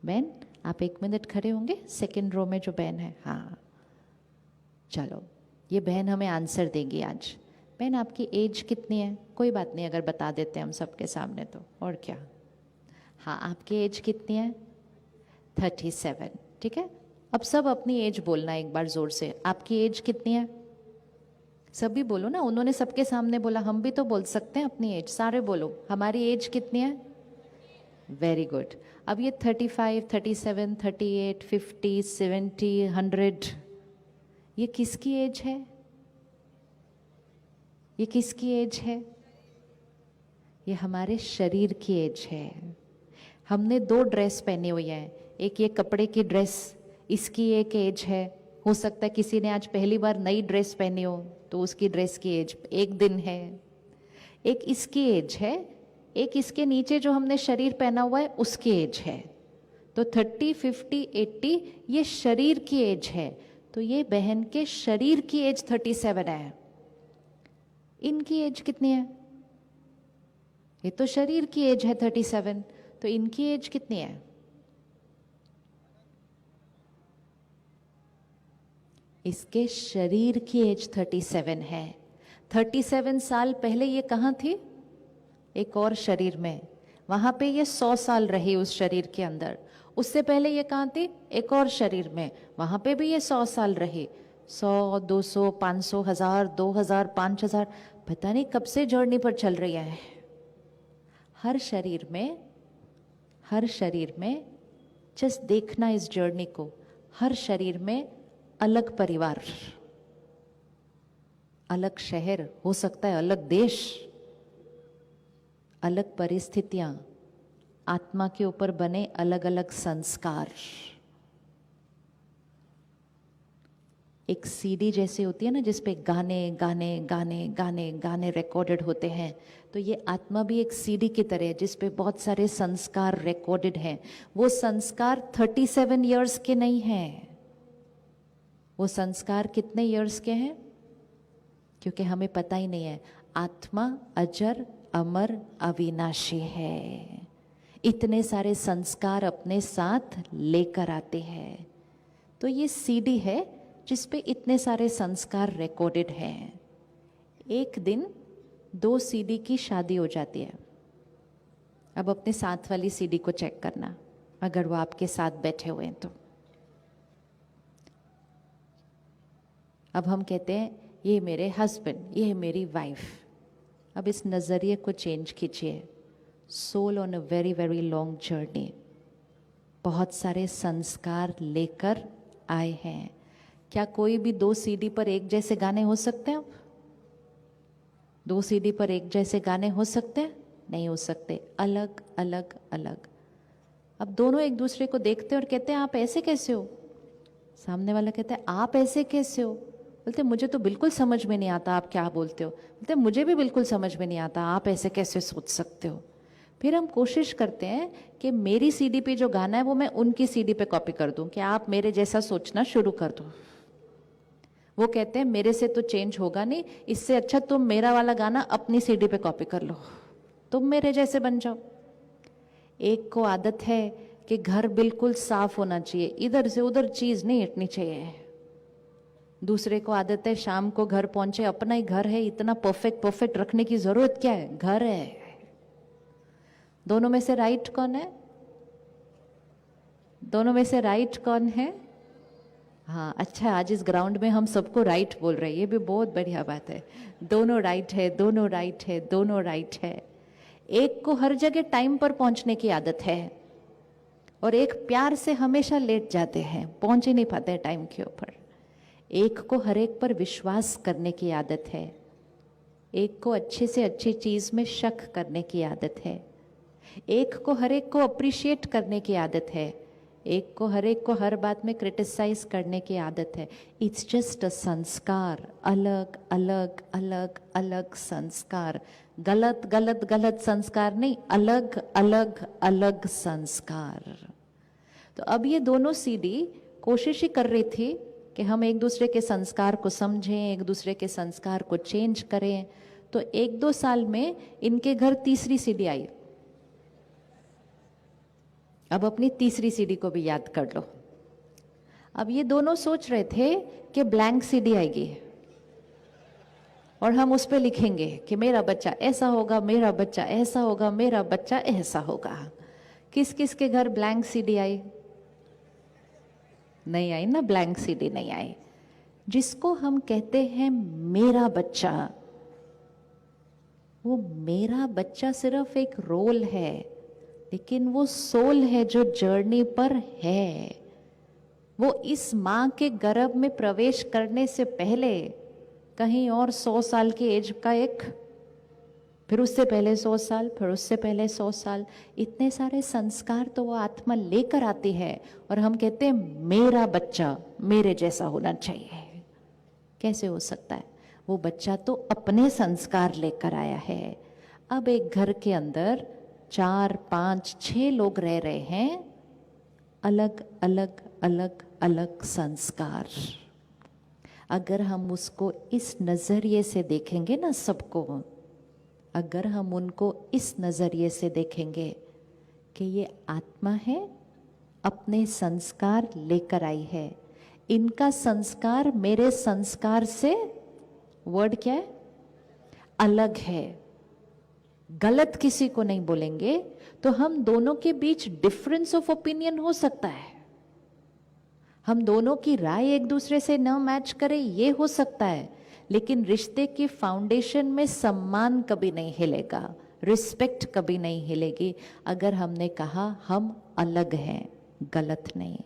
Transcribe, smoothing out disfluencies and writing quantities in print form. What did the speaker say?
बहन आप 1 मिनट खड़े होंगे, सेकंड रो में जो बहन है। हाँ चलो, ये बहन हमें आंसर देंगी आज। बहन आपकी एज कितनी है? कोई बात नहीं अगर बता देते हैं हम सबके सामने तो, और क्या। हाँ आपकी एज कितनी है? 37। ठीक है, अब सब अपनी एज बोलना एक बार जोर से। आपकी एज कितनी है? सभी बोलो ना, उन्होंने सबके सामने बोला, हम भी तो बोल सकते हैं अपनी एज। सारे बोलो, हमारी एज कितनी है? Very good. अब ये 35, 37, 38, 50, 70, 100, ये किसकी एज है? ये किसकी एज है? ये हमारे शरीर की एज है। हमने 2 ड्रेस पहनी हुई है, एक ये कपड़े की ड्रेस, इसकी एक एज है। हो सकता है किसी ने आज पहली बार नई ड्रेस पहनी हो तो उसकी ड्रेस की एज 1 दिन है। एक इसकी एज है, एक इसके नीचे जो हमने शरीर पहना हुआ है उसकी एज है। तो 30, 50, 80 ये शरीर की एज है। तो ये बहन के शरीर की एज 37 है। इनकी एज कितनी है? ये तो शरीर की एज है 37, तो इनकी एज कितनी है? इसके शरीर की एज 37 है। 37 साल पहले ये कहाँ थी? एक और शरीर में। वहां पे ये 100 साल रही उस शरीर के अंदर। उससे पहले ये कहाँ थी? एक और शरीर में। वहां पे भी ये 100 साल रही। 100, 200, 500, 1000, 2000, 5000, पता नहीं कब से जर्नी पर चल रही है। हर शरीर में जस्ट देखना इस जर्नी को। हर शरीर में अलग परिवार, अलग शहर, हो सकता है अलग देश, अलग परिस्थितियां, आत्मा के ऊपर बने अलग अलग संस्कार। एक सीडी जैसे होती है ना, जिसपे गाने गाने गाने गाने गाने रिकॉर्डेड होते हैं, तो ये आत्मा भी एक सीडी की तरह है जिसपे बहुत सारे संस्कार रिकॉर्डेड हैं। वो संस्कार 37 इयर्स के नहीं हैं। वो संस्कार कितने इयर्स के हैं? क्योंकि हमें पता ही नहीं है। आत्मा अजर अमर अविनाशी है। इतने सारे संस्कार अपने साथ लेकर आते हैं। तो ये सीडी है जिसपे इतने सारे संस्कार रिकॉर्डेड हैं। एक दिन 2 सीडी की शादी हो जाती है। अब अपने साथ वाली सीडी को चेक करना, अगर वो आपके साथ बैठे हुए हैं तो। अब हम कहते हैं ये मेरे हस्बैंड, ये मेरी वाइफ। अब इस नज़रिए को चेंज कीजिए। Soul on a very very long journey, बहुत सारे संस्कार लेकर आए हैं। क्या कोई भी 2 सीडी पर एक जैसे गाने हो सकते हैं? 2 सीडी पर एक जैसे गाने हो सकते हैं? नहीं हो सकते, अलग अलग अलग। अब दोनों एक दूसरे को देखते हैं और कहते हैं आप ऐसे कैसे हो? सामने वाला कहता है आप ऐसे कैसे हो? बोलते मुझे तो बिल्कुल समझ में नहीं आता आप क्या बोलते हो। बोलते मुझे भी बिल्कुल समझ में नहीं आता, आप ऐसे कैसे सोच सकते हो? फिर हम कोशिश करते हैं कि मेरी सीडी पे जो गाना है वो मैं उनकी सीडी पे कॉपी कर दूं, कि आप मेरे जैसा सोचना शुरू कर दो। वो कहते हैं मेरे से तो चेंज होगा नहीं, इससे अच्छा तुम मेरा वाला गाना अपनी सीडी पे कॉपी कर लो, तुम मेरे जैसे बन जाओ। एक को आदत है कि घर बिल्कुल साफ होना चाहिए, इधर से उधर चीज नहीं हटनी चाहिए। दूसरे को आदत है शाम को घर पहुंचे, अपना ही घर है, इतना परफेक्ट परफेक्ट रखने की जरूरत क्या है, घर है। दोनों में से राइट कौन है? दोनों में से राइट कौन है? हाँ अच्छा, आज इस ग्राउंड में हम सबको राइट बोल रहे हैं, ये भी बहुत बढ़िया बात है। दोनों राइट है, दोनों राइट है, दोनों राइट है। एक को हर जगह टाइम पर पहुंचने की आदत है और एक प्यार से हमेशा लेट जाते हैं, पहुंच ही नहीं पाते टाइम के ऊपर। एक को हर एक पर विश्वास करने की आदत है, एक को अच्छे से अच्छी चीज में शक करने की आदत है, एक को हर एक को अप्रिशिएट करने की आदत है, एक को हर एक को हर बात में क्रिटिसाइज करने की आदत है। इट्स जस्ट अ संस्कार, अलग अलग अलग अलग संस्कार। गलत गलत गलत संस्कार नहीं, अलग अलग अलग संस्कार। तो अब ये दोनों सीडी कोशिश ही कर रही थी कि हम एक दूसरे के संस्कार को समझें, एक दूसरे के संस्कार को चेंज करें। तो 1-2 साल में इनके घर तीसरी सीडी आई। अब अपनी तीसरी सीडी को भी याद कर लो। अब ये दोनों सोच रहे थे कि ब्लैंक सीडी आएगी और हम उस पे लिखेंगे कि मेरा बच्चा ऐसा होगा, मेरा बच्चा ऐसा होगा, मेरा बच्चा ऐसा होगा। किस किस के घर ब्लैंक सीडी आई? नहीं आई ना, ब्लैंक सीडी नहीं आई। जिसको हम कहते हैं मेरा बच्चा, वो मेरा बच्चा सिर्फ एक रोल है, लेकिन वो सोल है जो जर्नी पर है। वो इस माँ के गर्भ में प्रवेश करने से पहले कहीं और 100 साल की एज का एक, फिर उससे पहले 100 साल, फिर उससे पहले 100 साल, इतने सारे संस्कार तो वो आत्मा लेकर आती है। और हम कहते हैं मेरा बच्चा मेरे जैसा होना चाहिए। कैसे हो सकता है? वो बच्चा तो अपने संस्कार लेकर आया है। अब एक घर के अंदर 4, 5, 6 लोग रह रहे हैं, अलग अलग अलग अलग संस्कार। अगर हम उसको इस नजरिए से देखेंगे ना सबको, अगर हम उनको इस नजरिए से देखेंगे कि ये आत्मा है, अपने संस्कार लेकर आई है, इनका संस्कार मेरे संस्कार से, वर्ड क्या है, अलग है, गलत किसी को नहीं बोलेंगे, तो हम दोनों के बीच डिफरेंस ऑफ ओपिनियन हो सकता है, हम दोनों की राय एक दूसरे से न मैच करे, ये हो सकता है, लेकिन रिश्ते की फाउंडेशन में सम्मान कभी नहीं हिलेगा, रिस्पेक्ट कभी नहीं हिलेगी अगर हमने कहा हम अलग हैं, गलत नहीं।